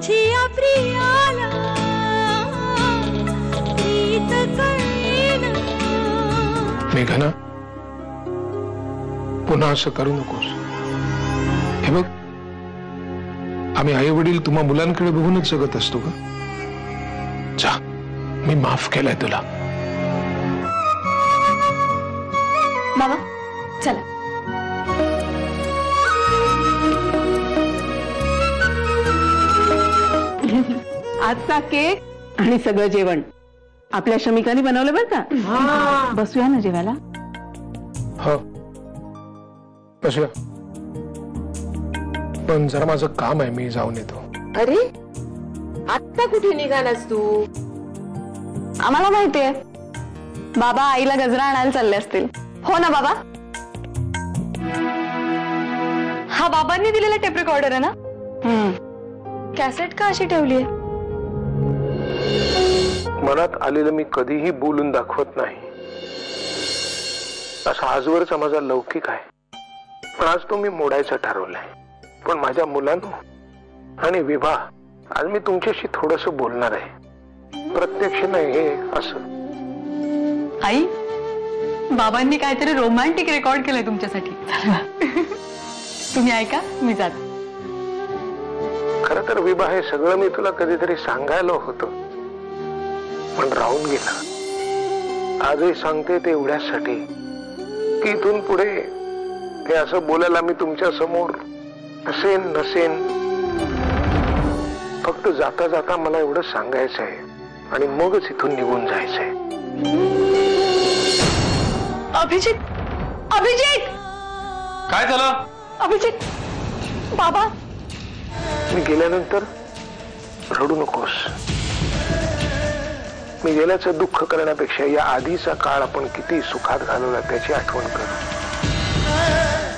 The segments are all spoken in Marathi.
माझी प्रियाला प्रीत कळेना। मेघना, पुन्हा असं करू नकोस। हे बघ, आम्ही आई वडील तुम्हा मुलांकडे बघूनच जगत असतो का? जा, मी माफ केलंय तुला। बाबा चला। आजचा केक आणि सगळं जेवण आपल्या श्रमिकांनी बनवलं बरं का? बसूया ना जेवायला? हो बसूया, पण जरा माझं काम आहे, मी जाऊन येतो। अरे आत्ता कुठे निघालास तू? आम्हाला माहितीये बाबा आईला गजरा आणायला चालले असतील, हो ना बाबा? हा बाबांनी दिलेला टेप रेकॉर्डर आहे ना? कॅसेट का अशी ठेवलीये? मनात आलेलं मी कधीही बोलून दाखवत नाही, असा आजवरचा माझा लौकिक आहे। पण आज तो मी मोडायचं ठरवलंय। पण माझ्या मुलांना आणि विवाह, आज मी तुमच्याशी थोडस बोलणार आहे, प्रत्यक्ष नाही, हे असं। आई, बाबांनी काहीतरी रोमॅन्टिक रेकॉर्ड केलंय तुमच्यासाठी, तुम्ही ऐका, मी जाते। खरं तर विवाह हे सगळं मी तुला कधीतरी सांगायला होतं, पण राहून गेलं। आजही सांगते ते एवढ्यासाठी की इथून पुढे ते असं बोलायला मी तुमच्या समोर असेन नसेन, फक्त जाता जाता मला एवढं सांगायचं आहे आणि मगच इथून निघून जायचंय। अभिजित, अभिजित, काय झालं? अभिजित, बाबा। मी गेल्यानंतर रडू नकोस। मी गेल्याचं दुःख करण्यापेक्षा या आधीचा काळ आपण किती सुखात घालवला त्याची आठवण कर।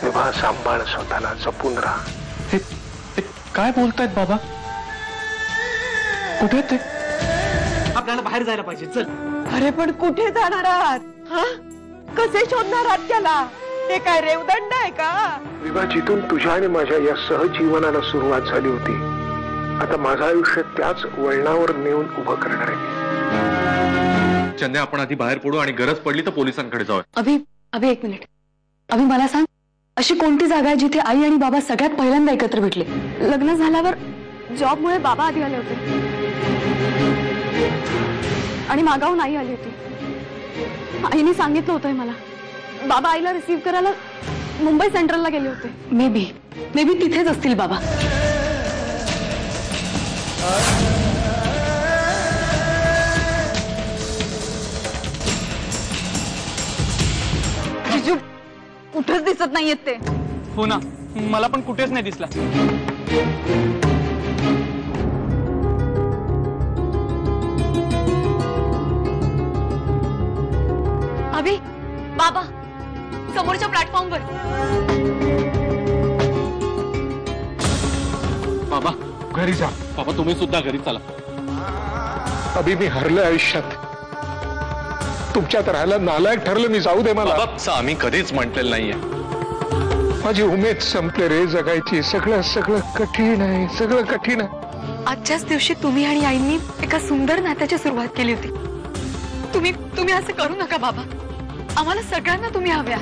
विवाह सांभाळ, स्वतःला जपून राहा। हे काय बोलतायत बाबा? कुठे ते? आपल्याला बाहेर जायला पाहिजे, चल। अरे पण कुठे जाणार आहात? हा, कसे शोधणार आहात त्याला? ते काय रेवदंड आहे का? विवाह, जिथून तुझ्या आणि माझ्या या सहजीवनाला सुरुवात झाली होती, आता माझं आयुष्य त्याच वळणावर नेऊन उभं करणार आहे। चंद्या, आपण आधी बाहेर पडू आणि गरज पडली तर पोलिसांकडे जाऊ। अभि, एक मिनिट। अभि, मला सांग, अशी कोणती जागा आहे जिथे आई आणि बाबा सगळ्यात पहिल्यांदा एकत्र भेटले? लग्न झाल्यावर जॉबमुळे बाबा आधी आले होते आणि मागाहून आई आली होती। आईने सांगितलं होतं मला, बाबा आईला रिसीव्ह करायला मुंबई सेंट्रलला गेले होते। मे बी तिथेच असतील बाबा। जिजू कुठेच दिसत नाहीयेत ते। हो ना, मला पण कुठेच नाही दिसला। अभि, बाबा समोरच्या प्लॅटफॉर्मवर। बाबा घरी जा। बाबा तुम्ही सुद्धा घरी चला। अभि, मी हरलोय आयुष्यात, तुमच्यात राहायला नालायक ठरलं मी। जाऊ दे मला। बाबा आम्ही कधीच म्हटलेलं नाहीये। माझी उमेद संपले रे जगायची। सगळं कठीण आहे, सगळं कठीण आहे। आजच्याच दिवशी तुम्ही आणि आईंनी एका सुंदर नात्याची सुरुवात केली होती। तुम्ही असं करू नका बाबा, आम्हाला सगळ्यांना तुम्ही हव्या।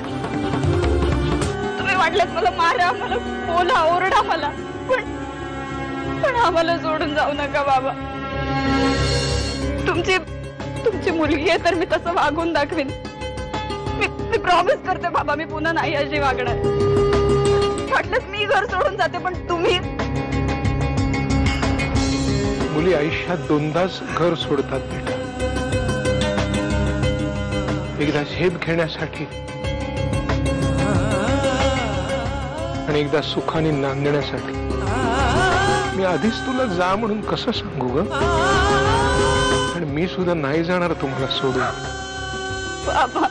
तुम्ही वाटलं मला मारा, मला बोला, ओरडा मला, पण आम्हाला सोडून जाऊ नका बाबा। तुमची मुलगी आहे तर मी तसं वागून दाखवीन। मी प्रॉमिस करते बाबा, मी पुन्हा नाही अशी वागणार। वाटलंच मी घर सोडून जाते, पण तुम्ही। मुली आयुष्यात दोनदाच घर सोडतात बेटा, एकदा झेप घेण्यासाठी आणि एकदा सुखाने नांदण्यासाठी। मी आधीच तुला जा म्हणून कसं सांगू ग? आणि मी सुद्धा नाही जाणार तुम्हाला सोडून। बाबा